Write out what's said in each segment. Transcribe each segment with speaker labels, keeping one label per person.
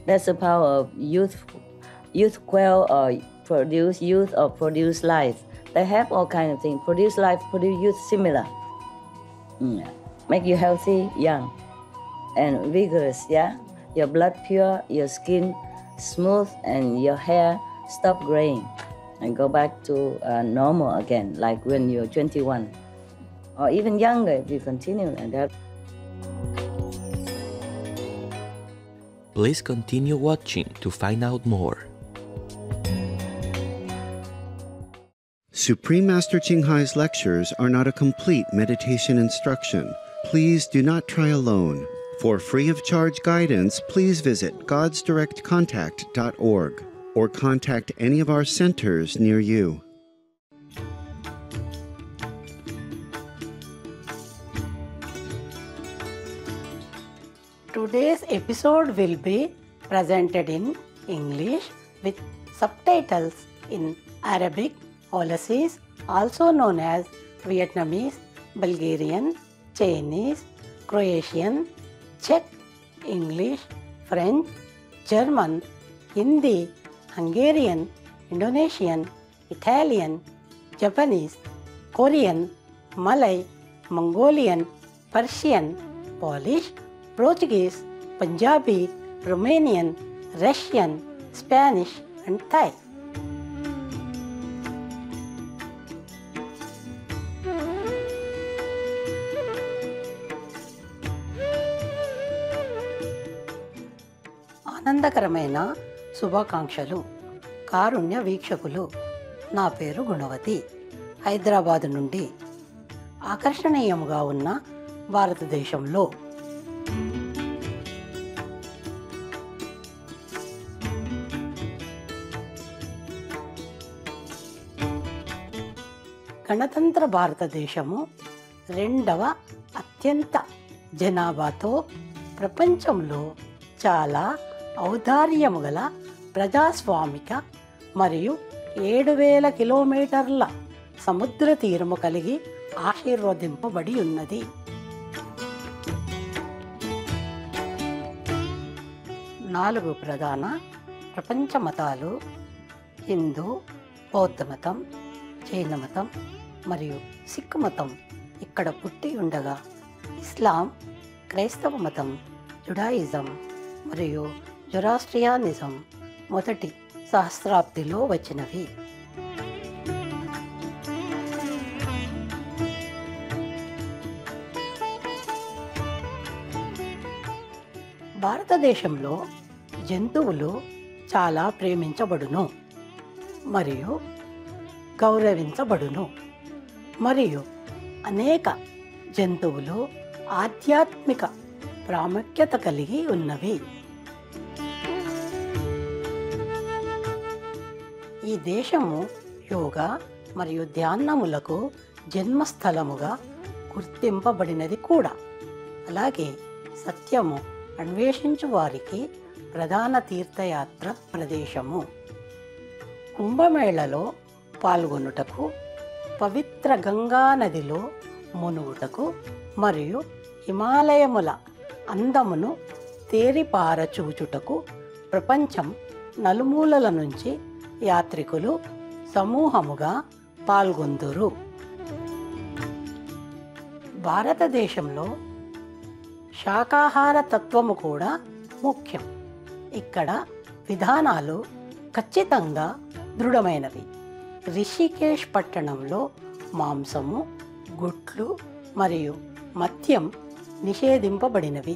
Speaker 1: That's the power of youth quell or produce youth or produce life. They have all kinds of things. Produce life, produce youth, similar. Make you healthy, young, and vigorous, yeah? Your blood pure, your skin smooth, and your hair stop graying and go back to normal again, like when you're 21. Or even younger if you continue like that.
Speaker 2: Please continue watching to find out more.
Speaker 3: Supreme Master Ching Hai's lectures are not a complete meditation instruction. Please do not try alone. For free of charge guidance, please visit godsdirectcontact.org or contact any of our centers near you.
Speaker 4: Today's episode will be presented in English with subtitles in Arabic, Hollandese, also known as Vietnamese, Bulgarian, Chinese, Croatian, Czech, English, French, German, Hindi, Hungarian, Indonesian, Italian, Japanese, Korean, Malay, Mongolian, Persian, Polish, Portuguese, Punjabi, Romanian, Russian, Spanish, and Thai. ఆనందకరమైన శుభాకాంక్షలు కారుణ్య వీక్షకులు. నా పేరు గుణవతి. హైదరాబాద్ నుండి. ఆకర్షణీయముగా ఉన్న భారతదేశంలో గణతంత్ర భారతదేశము రెండవ అత్యంత జనాభాతో ప్రపంచంలో చాలా ఔదార్యము గల ప్రజాస్వామిక మరియు 7,000 కిలోమీటర్ల సముద్ర తీరము కలిగి ఆశీర్వదింపబడి ఉన్నది. నాలుగు ప్రధాన ప్రపంచ మతాలు హిందూ, బౌద్ధ మతం, జైన మతం మరియు సిక్ మతం ఇక్కడ పుట్టి ఉండగా ఇస్లాం, క్రైస్తవ మతం, జుడాయిజం మరియు జొరాస్ట్రియానిజం మొదటి సహస్రాబ్దిలో వచ్చినవి. భారతదేశంలో జంతువులు చాలా ప్రేమించబడును మరియు గౌరవించబడును మరియు అనేక జంతువులు ఆధ్యాత్మిక ప్రాముఖ్యత కలిగి ఉన్నవి. ఈ దేశము యోగా మరియు ధ్యానములకు జన్మస్థలముగా గుర్తింపబడినది కూడా. అలాగే సత్యము అన్వేషించు వారికి ప్రధాన తీర్థయాత్ర ప్రదేశము. కుంభమేళలో పాల్గొనుటకు, పవిత్ర గంగా నదిలో మునుగుటకు మరియు హిమాలయముల అందమును తేరిపారచూచుటకు ప్రపంచం నలుమూలల నుంచి యాత్రికులు సమూహముగా పాల్గొందురు. భారతదేశంలో శాకాహార తత్వము కూడా ముఖ్యం. ఇక్కడ విధానాలు ఖచ్చితంగా దృఢమైనవి. రిషికేశ్ పట్టణంలో మాంసము, గుడ్లు మరియు మద్యం నిషేధింపబడినవి.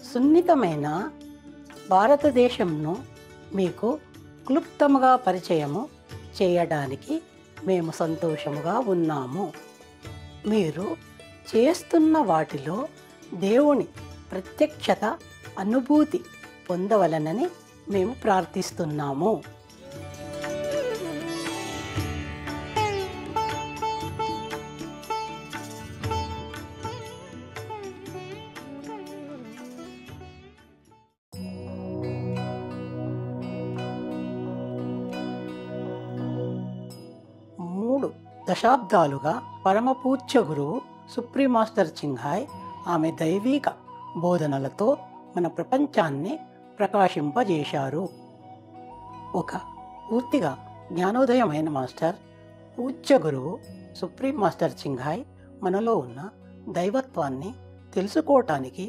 Speaker 4: సున్నితమైన భారతదేశంను మీకు క్లుప్తముగా పరిచయము చేయడానికి మేము సంతోషముగా ఉన్నాము. మీరు చేస్తున్న వాటిలో దేవుని ప్రత్యక్షత అనుభూతి పొందవలనని మేము ప్రార్థిస్తున్నాము. దశాబ్దాలుగా పరమపూజ్య గురువు సుప్రీం మాస్టర్ చింగ్ హాయ్ ఆమె దైవిక బోధనలతో మన ప్రపంచాన్ని ప్రకాశింపజేశారు. ఒక పూర్తిగా జ్ఞానోదయమైన మాస్టర్, పూజ్య గురువు సుప్రీం మాస్టర్ చింగ్హాయ్ మనలో ఉన్న దైవత్వాన్ని తెలుసుకోవటానికి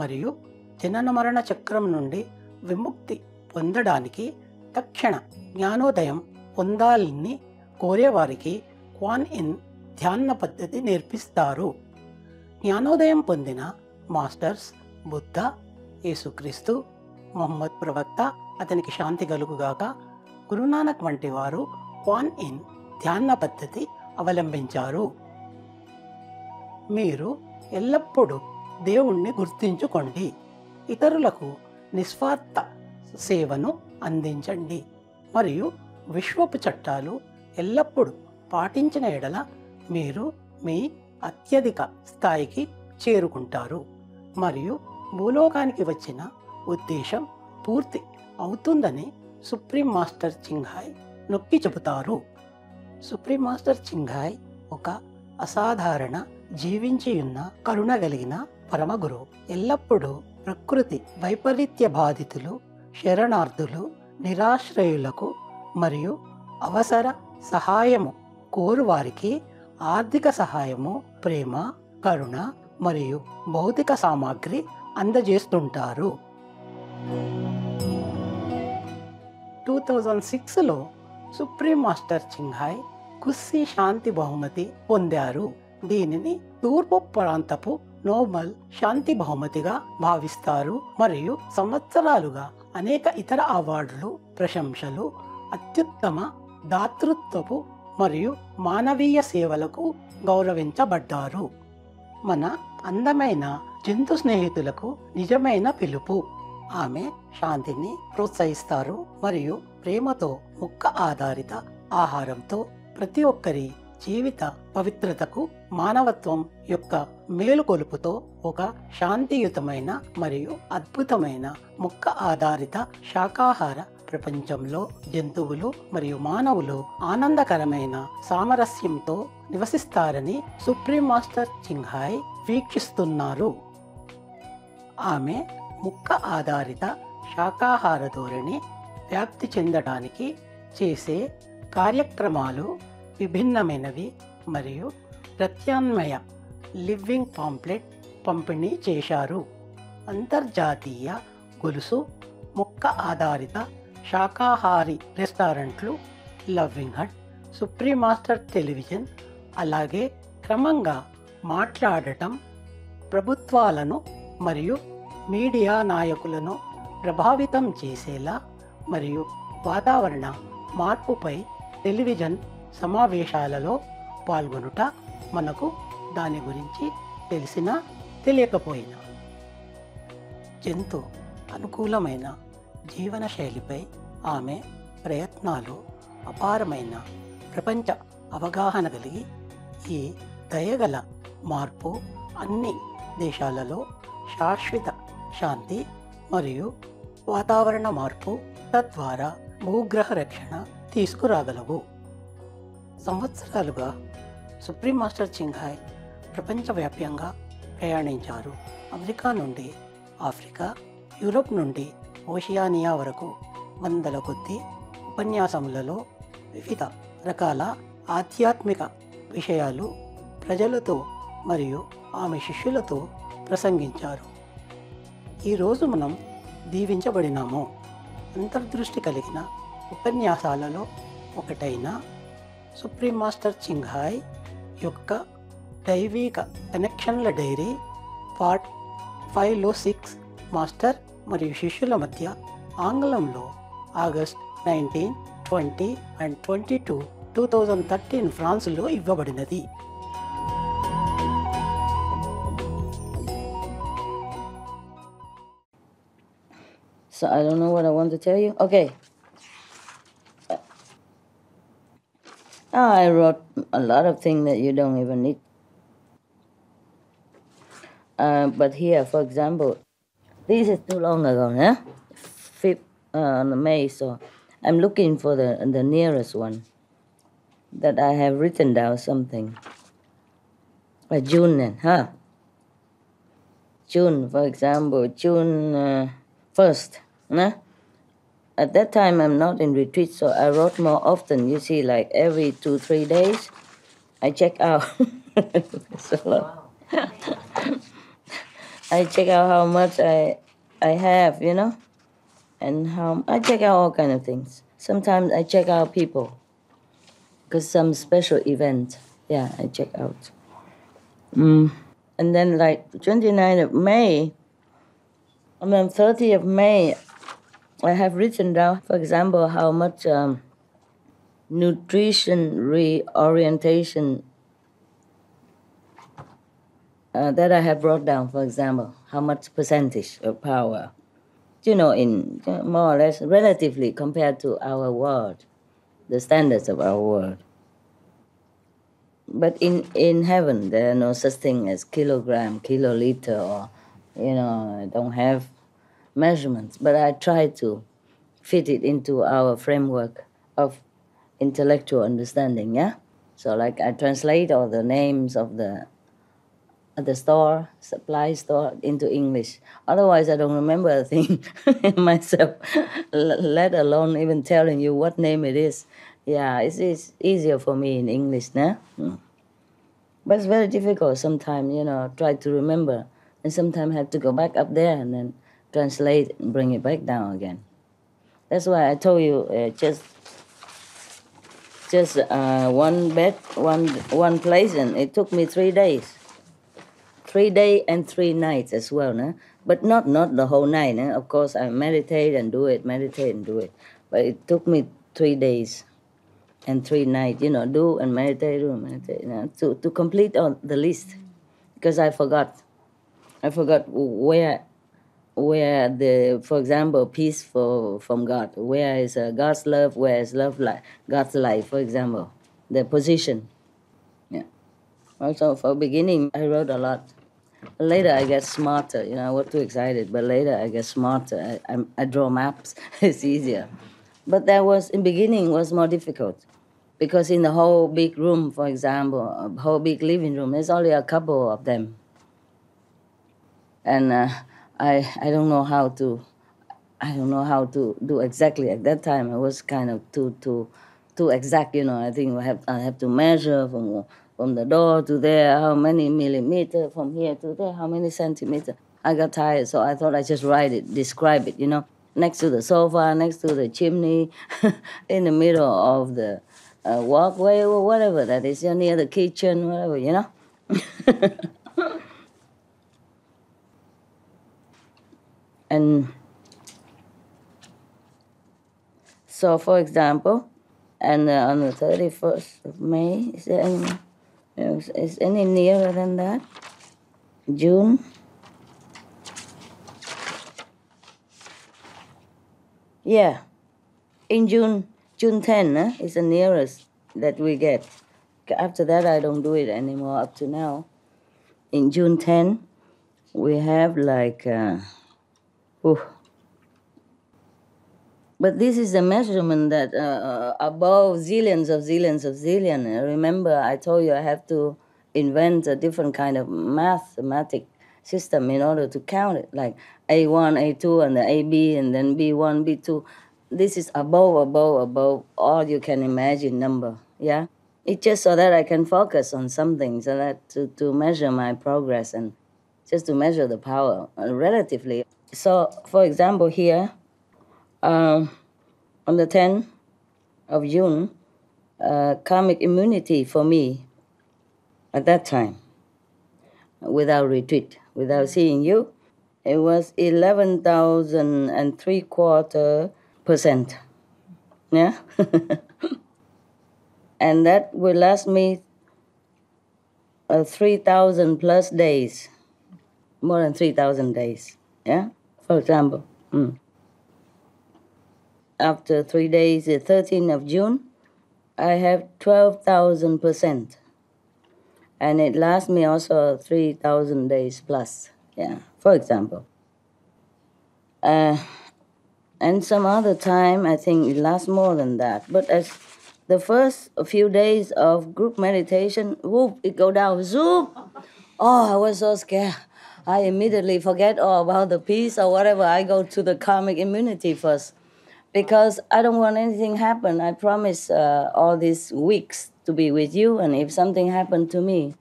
Speaker 4: మరియు జనన మరణ చక్రం నుండి విముక్తి పొందడానికి తక్షణ జ్ఞానోదయం పొందాలని కోరేవారికి క్వాన్ ఇన్ ధ్యాన పద్ధతి నేర్పిస్తారు. జ్ఞానోదయం పొందిన మాస్టర్స్ బుద్ధ, యేసుక్రీస్తు, మొహమ్మద్ ప్రవక్త, అతనికి శాంతి కలుగుగాక, గురునానక్ వంటి వారు క్వాన్ ఇన్ ధ్యాన పద్ధతి అవలంబించారు. మీరు ఎల్లప్పుడూ దేవుణ్ణి గుర్తించుకోండి, ఇతరులకు నిస్వార్థ సేవను అందించండి మరియు విశ్వపు చట్టాలు ఎల్లప్పుడూ పాటించిన ఎడల మీరు మీ అత్యధిక స్థాయికి చేరుకుంటారు మరియు భూలోకానికి వచ్చిన ఉద్దేశం పూర్తి అవుతుందని సుప్రీం మాస్టర్ చింగ్హాయ్ నొక్కి చెబుతారు. సుప్రీం మాస్టర్ చింగ్హాయ్ ఒక అసాధారణ జీవించియున్న కరుణ కలిగిన పరమగురు. ఎల్లప్పుడూ ప్రకృతి వైపరీత్య బాధితులు, శరణార్థులు, నిరాశ్రయులకు మరియు అవసర సహాయము కోరువారికి ఆర్థిక సహాయము, ప్రేమ, కరుణ మరియు భౌతిక సామాగ్రి అందజేస్తుంటారు. 2006లో సుప్రీం మాస్టర్ చింగ్హాయ్ కుస్సీ శాంతి బహుమతి పొందారు. దీనిని తూర్పు ప్రాంతపు నోబెల్ శాంతి బహుమతిగా భావిస్తారు మరియు సంవత్సరాలుగా అనేక ఇతర అవార్డులు, ప్రశంసలు, అత్యుత్తమ దాతృత్వపు మరియు మానవీయ సేవలకు గౌరవించబడ్డారు. మన అందమైన జంతు స్నేహితులకు నిజమైన పిలుపు. ఆమె శాంతిని ప్రోత్సహిస్తారు మరియు ప్రేమతో, మొక్క ఆధారిత ఆహారంతో ప్రతి ఒక్కరి జీవిత పవిత్రతకు, మానవత్వం యొక్క మేలుకొలుపుతో ఒక శాంతియుతమైన మరియు అద్భుతమైన మొక్క ఆధారిత శాకాహార ప్రపంచంలో జంతువులు మరియు మానవులు ఆనందకరమైన సామరస్యంతో నివసిస్తారని సుప్రీం మాస్టర్ చింగ్హాయ్ వీక్షిస్తున్నారు. ఆమె మొక్క ఆధారిత శాకాహార ధోరణి వ్యాప్తి చెందడానికి చేసే కార్యక్రమాలు విభిన్నమైనవి మరియు ప్రత్యామ్నాయ లివింగ్ పాంప్లెట్ పంపిణీ చేశారు. అంతర్జాతీయ గొలుసు మొక్క ఆధారిత శాకాహారి రెస్టారెంట్లు, loving hut, supreme master television, అలాగే క్రమంగా మాట్లాడటం ప్రభుత్వాలను మరియు మీడియా నాయకులను ప్రభావితం చేసేలా మరియు వాతావరణ మార్పుపై టెలివిజన్ సమావేశాలలో పాల్గొనుట మనకు దాని గురించి తెలిసినా తెలియకపోయినా. జంతు అనుకూలమైన జీవన శైలిపై ఆమె ప్రయత్నాలు అపారమైన ప్రపంచ అవగాహన కలిగి ఈ దయగల మార్పు అన్ని దేశాలలో శాశ్వత శాంతి మరియు వాతావరణ మార్పు, తద్వారా భూగ్రహ రక్షణ తీసుకురాగలవు. సంవత్సరాలుగా సుప్రీం మాస్టర్ చింగ్హాయ్ ప్రపంచవ్యాప్తంగా ప్రయాణించారు. అమెరికా నుండి ఆఫ్రికా, యూరోప్ నుండి ఓషియానియా వరకు వందల కొద్ది ఉపన్యాసములలో వివిధ రకాల ఆధ్యాత్మిక విషయాలు ప్రజలతో మరియు ఆమె శిష్యులతో ప్రసంగించారు. ఈరోజు మనం దీవించబడినాము. అంతర్దృష్టి కలిగిన ఉపన్యాసాలలో ఒకటైన సుప్రీం మాస్టర్ చింగ్హాయ్ యొక్క దైవిక కనెక్షన్ల డైరీ పార్ట్ 5లో 6 మాస్టర్ మరియు శిష్యుల మధ్య ఆంగ్లంలో ఆగస్ట్ 19, 20 and 22, 2013 ఫ్రాన్స్లో ఇవ్వబడినది.
Speaker 1: So I don't know what I want to tell you. Okay. I wrote a lot of things that you don't even need. But here, for example, this is too long ago, huh? 5th May, so I'm looking for the nearest one that I have written down something. June then, huh? June, for example, June 1st. Nah? At that time, I'm not in retreat, so I wrote more often. You see, like every 2-3 days, I check out. It's a lot. I check out how much I have, and how I check out all kind of things. Sometimes I check out people, because some special event, yeah, I check out. And then like 29th of May, and then 30th of May, I have written down, for example, how much nutrition reorientation that I have brought down, for example, how much percentage of power, in more or less relatively compared to our world, the standards of our world. But in heaven, there are no such thing as kilogram, kiloliter, or, I don't have measurements. But I try to fit it into our framework of intellectual understanding, yeah? So like I translate all the names of the supply store into English. Otherwise, I don't remember a thing myself, let alone even telling you what name it is. Yeah, it's easier for me in English, nah? But it's very difficult sometimes, try to remember. And sometimes have to go back up there and then translate and bring it back down again. That's why I told you just one bed, one place, and it took me 3 days. 3 days and 3 nights as well, no? But not the whole night. No? Of course, I meditate and do it. But it took me 3 days and 3 nights, do and meditate, to complete all the list, because I forgot where the, for example, peace from God, where is God's love, where is love, like God's life, for example, the position. Yeah. Also, for beginning, I wrote a lot. Later, I get smarter. I was too excited, but later I get smarter. I draw maps. It's easier. But in beginning, was more difficult, because in the whole big room, for example, a whole big living room, there's only a couple of them, and I don't know how to do exactly at that time. I was kind of too exact. I think I have to measure from the door to there, how many millimeter, from here to there, how many centimeter. I got tired, so I thought I just write it, describe it, next to the sofa, next to the chimney, in the middle of the walkway or whatever that is, near the kitchen, whatever, And so, for example, and on the 31st of May, is there any nearer than that? June? Yeah, in June 10 is the nearest that we get. After that, I don't do it anymore up to now. In June 10, we have like, but this is a measurement that above zillions of zillion. Remember, I told you I have to invent a different kind of mathematic system in order to count it, like A1, A2, and the AB, and then B1, B2. This is above all you can imagine number, yeah? It's just so that I can focus on something, so that to measure my progress and just to measure the power relatively. So, for example, here, on the 10th of June, karmic immunity for me at that time, without retreat, without seeing you, it was 11,3/4%. Yeah? And that will last me 3,000 plus days, more than 3,000 days. Yeah? For example. After 3 days, the 13th of June, I have 12,000%. And it lasts me also 3,000 days plus, yeah, for example. And some other time, I think it lasts more than that. But as the first few days of group meditation, whoop, it go down, zoop. Oh, I was so scared. I immediately forget all about the peace or whatever. I go to the karmic immunity first because I don't want anything happen. I promise all these weeks to be with you, and if something happened to me,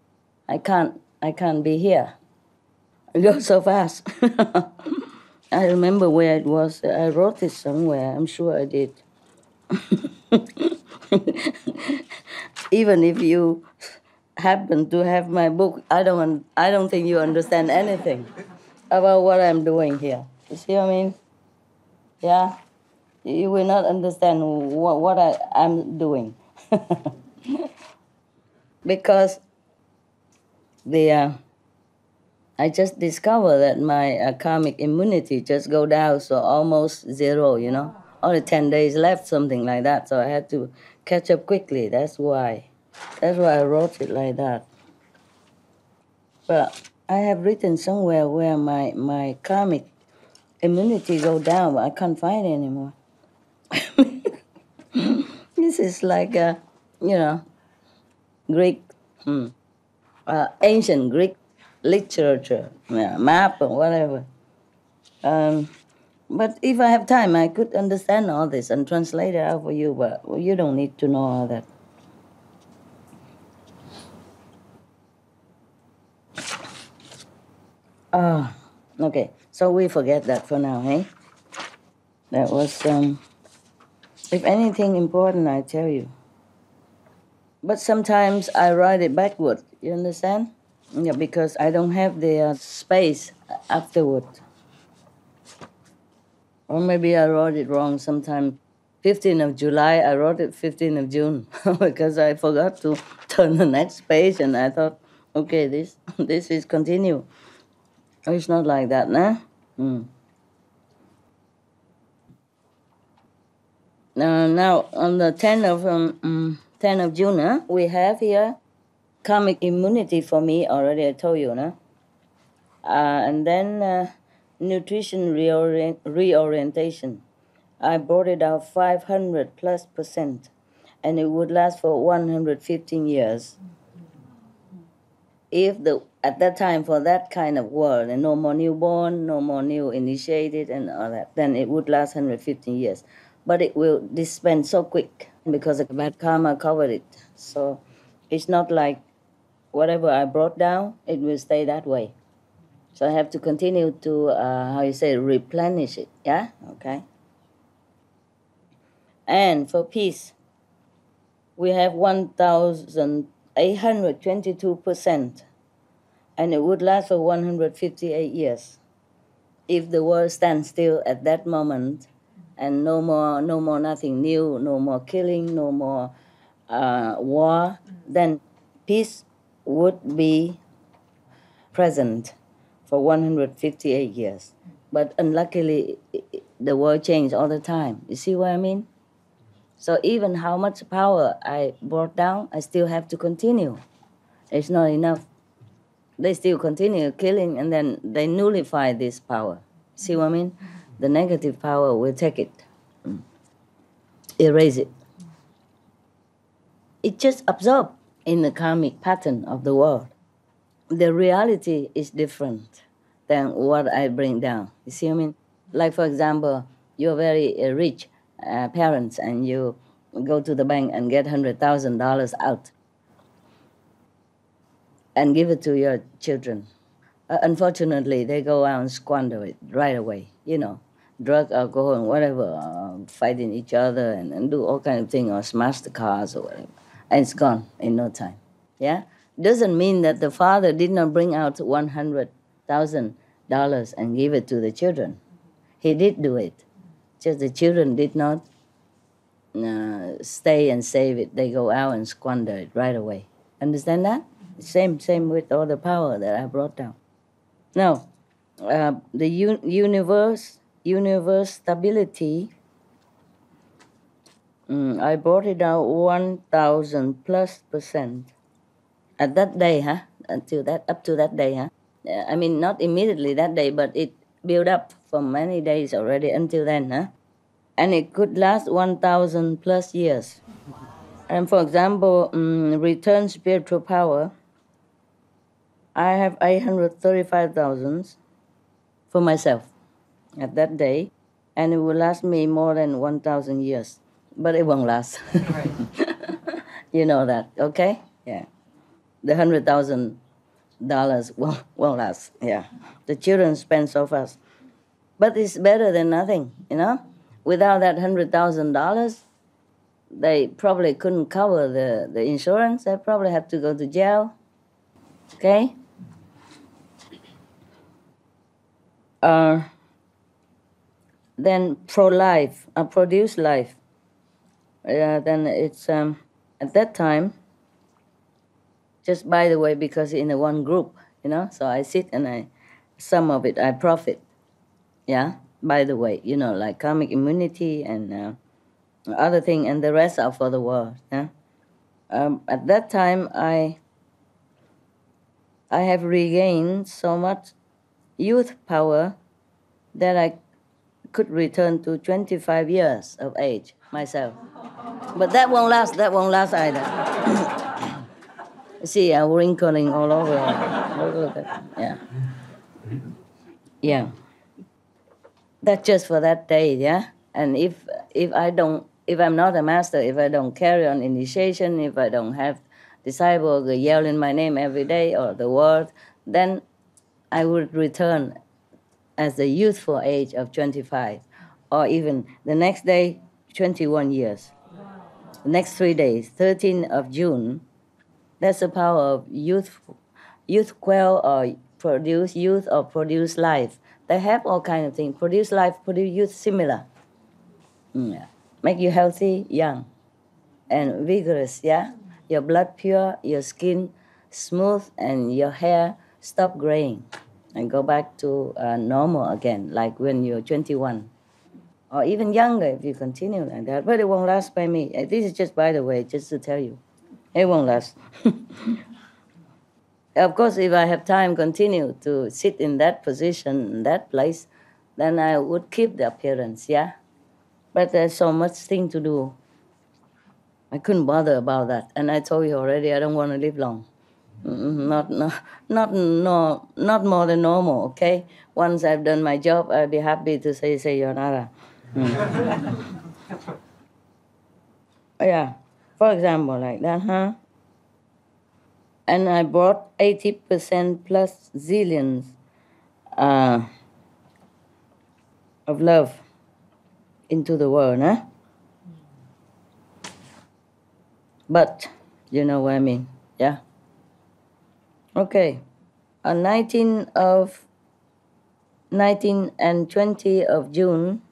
Speaker 1: I can't be here. It goes so fast. I remember where it was. I wrote it somewhere. I'm sure I did. Even if you happen to have my book, I don't think you understand anything about what I'm doing here. You see what I mean? Yeah, you will not understand what I'm doing because the I just discovered that my karmic immunity just go down, so almost zero. Only 10 days left, something like that. So I had to catch up quickly. That's why I wrote it like that. But I have written somewhere where my karmic immunity go down, but I can't find it anymore. This is like Greek, ancient Greek literature, map or whatever. But if I have time, I could understand all this and translate it out for you, but you don't need to know all that. Okay, so we forget that for now, hey? That was, if anything important, I tell you. But sometimes I write it backward, you understand? Yeah, because I don't have the space afterward. Or maybe I wrote it wrong sometime. 15th of July, I wrote it 15th of June because I forgot to turn the next page and I thought, okay, this is continue. Oh, it's not like that, nah? Now, on the 10th of June, we have here karmic immunity for me, already I told you, no? And then nutrition reorientation. I brought it out 500+%, and it would last for 115 years. If at that time for that kind of world, and no more newborn, no more new initiated, and all that, then it would last 115 years. But it will dispense so quick because the bad karma covered it. So it's not like whatever I brought down, it will stay that way. So I have to continue to, replenish it, yeah? Okay. And for peace, we have 1,822%, and it would last for 158 years. If the world stands still at that moment, and no more nothing new, no more killing, no more war, then peace would be present for 158 years. But unluckily, the world changed all the time. You see what I mean? So even how much power I brought down, I still have to continue. It's not enough. They still continue killing, and then they nullify this power. See what I mean? The negative power will take it, erase it. It just absorbs in the karmic pattern of the world. The reality is different than what I bring down. You see what I mean? Like, for example, you're very rich parents, and you go to the bank and get $100,000 out and give it to your children. Unfortunately, they go out and squander it right away, drug, alcohol, and whatever, fighting each other and do all kind of things, or smash the cars or whatever. And it's gone in no time, yeah? Doesn't mean that the father did not bring out $100,000 and give it to the children. He did do it. Just the children did not stay and save it. They go out and squander it right away. Understand that? Same with all the power that I brought down. Now, the universe stability, I brought it out 1,000+% at that day, up to that day, I mean, not immediately that day, but it built up for many days already until then, and it could last 1,000+ years. And for example, return spiritual power, I have 835,000 for myself at that day, and it will last me more than 1,000 years, but it won't last.
Speaker 5: Right.
Speaker 1: You know that, okay? Yeah. The $100,000 won't last. Yeah. The children spend so fast. But it's better than nothing, you know? Without that $100,000, they probably couldn't cover the insurance. They probably had to go to jail. Okay? Then pro-life, produce life. Then it's, at that time, just by the way, because in a one group, you know, so I sit and some of it I profit. Yeah, by the way, you know, like karmic immunity and other thing, and the rest are for the world. Yeah. At that time, I have regained so much youth power that I could return to 25 years of age myself. But that won't last. That won't last either. See, I'm wrinkling all over. Look at, yeah. Yeah. That's just for that day, yeah. And if I'm not a master, if I don't carry on initiation, if I don't have disciples yelling my name every day or the word, then I would return as the youthful age of 25, or even the next day, 21 years. The next 3 days, 13th of June, that's the power of youth quell or produce youth or produce life. They have all kinds of things. Produce life, produce youth, similar. Yeah. Make you healthy, young, and vigorous, yeah? Your blood pure, your skin smooth, and your hair stop graying and go back to normal again, like when you're 21. Or even younger if you continue like that. But it won't last by me. This is just by the way, just to tell you. It won't last. Of course, if I have time continue to sit in that position, in that place, then I would keep the appearance, yeah? But there's so much thing to do. I couldn't bother about that. And I told you already, I don't want to live long. Not more than normal, okay? Once I've done my job, I'll be happy to say sayonara. Yeah, for example, like that, huh? And I brought 80% plus zillions of love into the world, huh? But, you know what I mean, yeah? Okay, on 19 and 20 of June,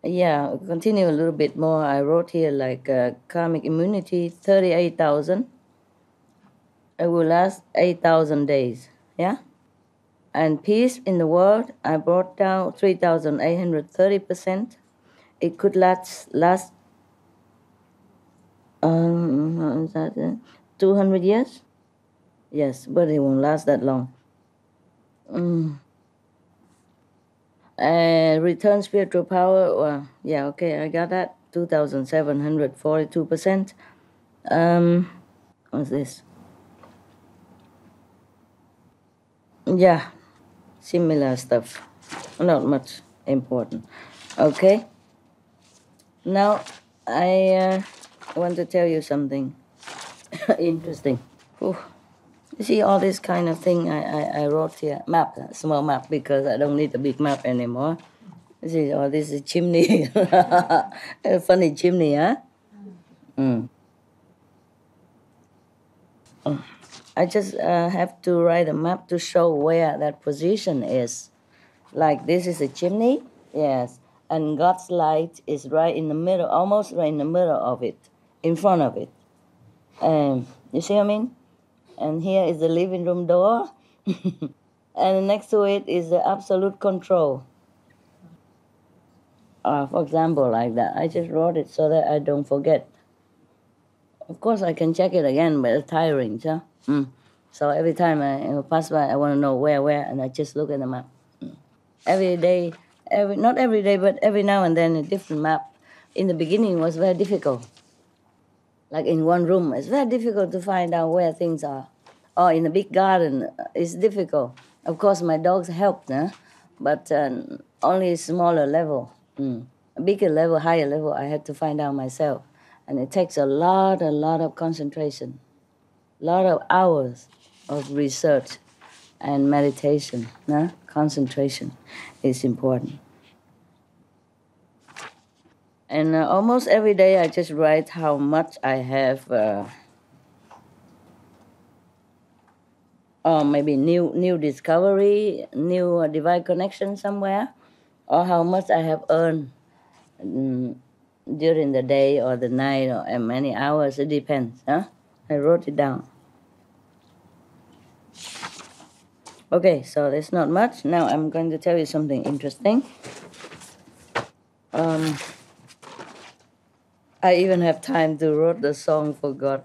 Speaker 1: yeah, continue a little bit more. I wrote here like karmic immunity, 38,000. It will last 8,000 days, yeah? And peace in the world, I brought down 3,830%. It could last 200 years? Yes, but it won't last that long. Return spiritual power, well, yeah, okay, I got that, 2,742%. What's this? Yeah, similar stuff, not much important. Okay, now I want to tell you something interesting. Whew. You see all this kind of thing I wrote here, map, small map, because I don't need a big map anymore. You see, oh, this is chimney, a funny chimney, huh? I just have to write a map to show where that position is. Like this is a chimney, yes, and God's light is right in the middle, almost right in the middle of it, in front of it. You see what I mean? And here is the living room door, and next to it is the absolute control. For example, like that. I just wrote it so that I don't forget. Of course, I can check it again, but it's tiring, so. So every time I pass by, I want to know where, and I just look at the map. Every day, not every day, but every now and then a different map. In the beginning, it was very difficult. Like in one room, it's very difficult to find out where things are. or in a big garden, it's difficult. Of course, my dogs helped, but only smaller level. A bigger level, higher level, I had to find out myself. And it takes a lot of concentration, a lot of hours of research and meditation. Concentration is important. And almost every day I just write how much I have, or maybe new discovery, new divine connection somewhere, or how much I have earned during the day or the night or many hours. It depends. I wrote it down. Okay, so there's not much. Now I'm going to tell you something interesting. I even have time to write the song for God.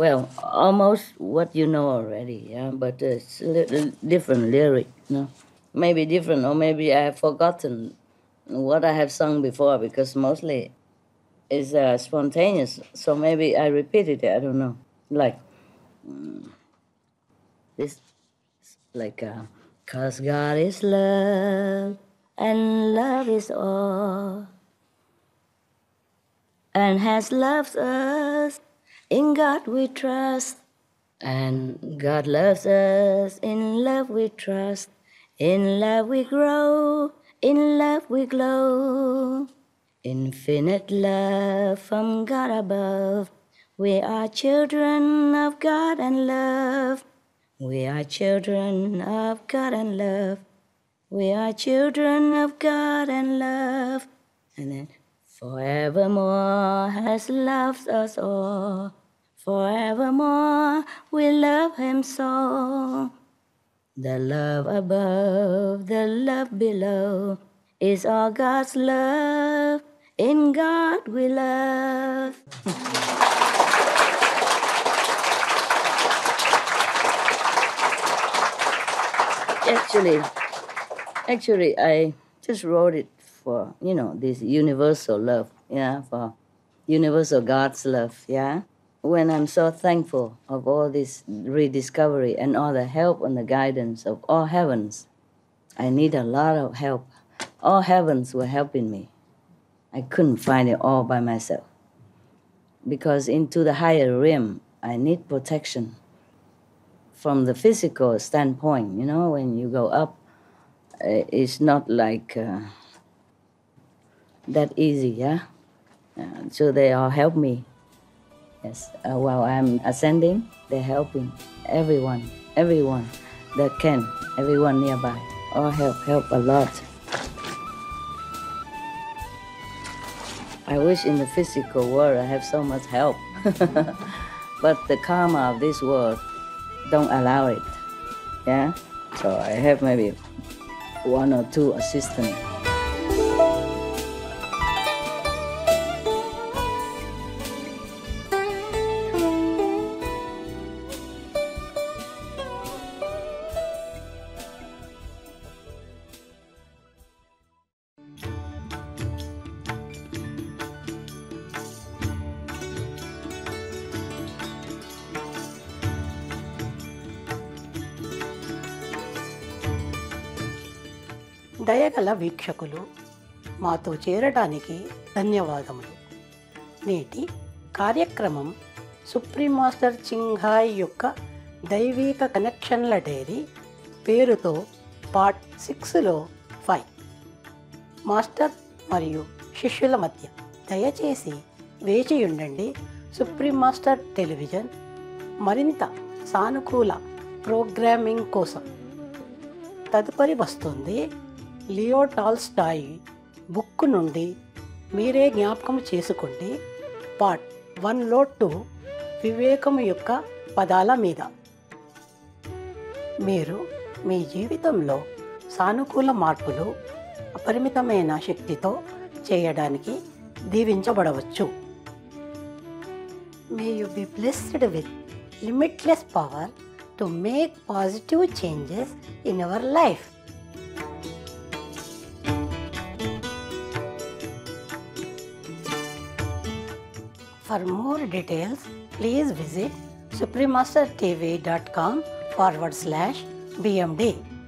Speaker 1: Well, almost what you know already, but it's a little different lyric, Maybe different, or maybe I have forgotten what I have sung before, because mostly it's spontaneous, so maybe I repeated it, I don't know. Like, this, like, 'cause God is love, and love is all, and has loved us, in God we trust, and God loves us, in love we trust, in love we grow, in love we glow. Infinite love from God above, we are children of God and love. We are children of God and love. We are children of God and love. And then, forevermore has loved us all. Forevermore we love him so. The love above, the love below, is all God's love. In God we love. Actually, I just wrote it for, this universal love, for universal God's love, When I'm so thankful of all this rediscovery and all the help and the guidance of all heavens, I need a lot of help. All heavens were helping me. I couldn't find it all by myself. Because into the higher realm, I need protection. From the physical standpoint, when you go up, it's not like that easy, so they all help me. Yes, while I'm ascending, they're helping everyone that can, everyone nearby. All help a lot. I wish in the physical world I have so much help, but the karma of this world don't allow it, So I have maybe 1 or 2 assistants.
Speaker 4: దయగల వీక్షకులు, మాతో చేరడానికి ధన్యవాదములు. నేటి కార్యక్రమం supreme master చింగ్హాయ్ యొక్క దైవిక కనెక్షన్ల dairy పేరుతో పార్ట్ 6లో 5 మాస్టర్ మరియు శిష్యుల మధ్య. దయచేసి వేచి ఉండండి. సుప్రీం మాస్టర్ టెలివిజన్ మరింత సానుకూల ప్రోగ్రామింగ్ కోసం. తదుపరి వస్తుంది లియో టాల్స్టాయ్ బుక్ నుండి మీరే జ్ఞాపకం చేసుకోండి పార్ట్ 1లో 2 వివేకం యొక్క పదాల మీద. మీరు మీ జీవితంలో సానుకూల మార్పులు అపరిమితమైన శక్తితో చేయడానికి దీవించబడవచ్చు. May you be blessed with limitless power to make positive changes in your life. For more details, please visit suprememastertv.com/BMD.